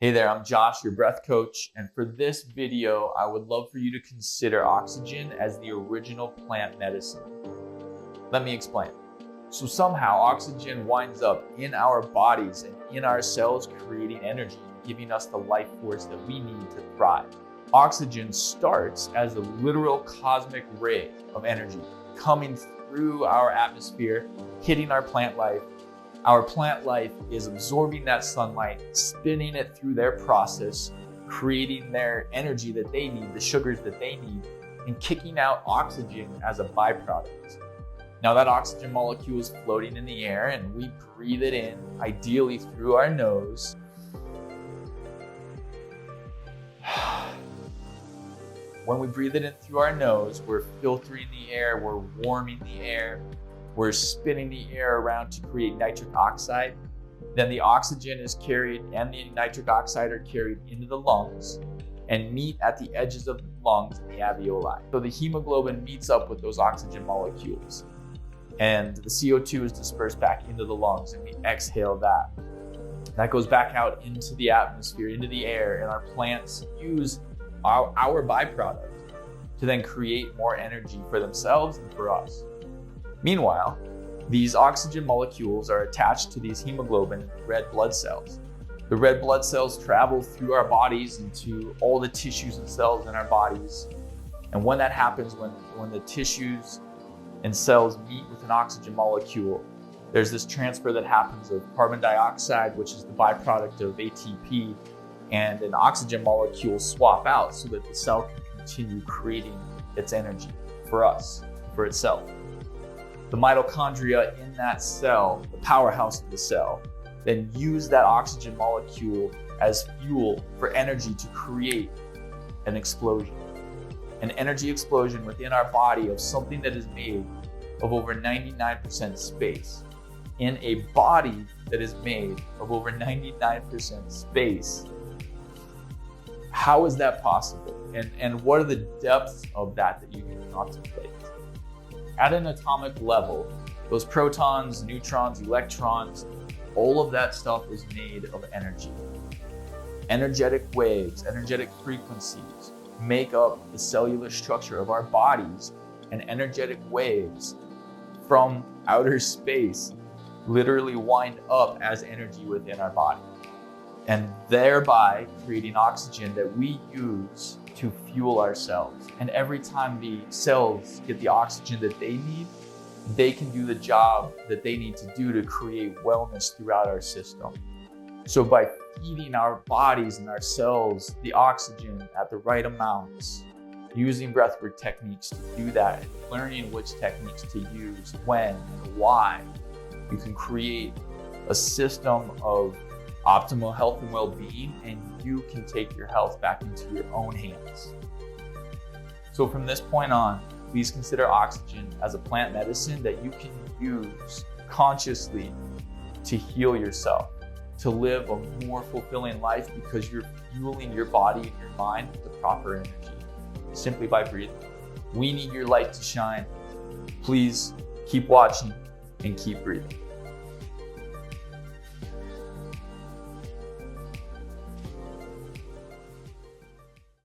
Hey there, I'm Josh, your breath coach, and for this video, I would love for you to consider oxygen as the original plant medicine. Let me explain. So somehow oxygen winds up in our bodies and in our cells, creating energy, giving us the life force that we need to thrive. Oxygen starts as a literal cosmic ray of energy coming through our atmosphere, hitting our plant life. Our plant life is absorbing that sunlight, spinning it through their process, creating their energy that they need, the sugars that they need, and kicking out oxygen as a byproduct. Now that oxygen molecule is floating in the air and we breathe it in, ideally through our nose. When we breathe it in through our nose, we're filtering the air, we're warming the air, we're spinning the air around to create nitric oxide. Then the oxygen is carried and the nitric oxide are carried into the lungs and meet at the edges of the lungs in the alveoli. So the hemoglobin meets up with those oxygen molecules and the CO2 is dispersed back into the lungs and we exhale that. That goes back out into the atmosphere, into the air, and our plants use our byproduct to then create more energy for themselves and for us. Meanwhile, these oxygen molecules are attached to these hemoglobin red blood cells. The red blood cells travel through our bodies into all the tissues and cells in our bodies. And when that happens, when the tissues and cells meet with an oxygen molecule, there's this transfer that happens of carbon dioxide, which is the byproduct of ATP, and an oxygen molecule swap out so that the cell can continue creating its energy for us, for itself. The mitochondria in that cell, the powerhouse of the cell, then use that oxygen molecule as fuel for energy to create an explosion. An energy explosion within our body of something that is made of over 99% space. In a body that is made of over 99% space. How is that possible? And what are the depths of that you can contemplate? At an atomic level, those protons, neutrons, electrons, all of that stuff is made of energy. Energetic waves, energetic frequencies make up the cellular structure of our bodies, and energetic waves from outer space literally wind up as energy within our body, and thereby creating oxygen that we use to fuel our cells. And every time the cells get the oxygen that they need, they can do the job that they need to do to create wellness throughout our system. So by feeding our bodies and our cells the oxygen at the right amounts, using breathwork techniques to do that, and learning which techniques to use, when and why, you can create a system of optimal health and well-being, and you can take your health back into your own hands. So from this point on, please consider oxygen as a plant medicine that you can use consciously to heal yourself, to live a more fulfilling life, because you're fueling your body and your mind with the proper energy, simply by breathing. We need your light to shine. Please keep watching and keep breathing.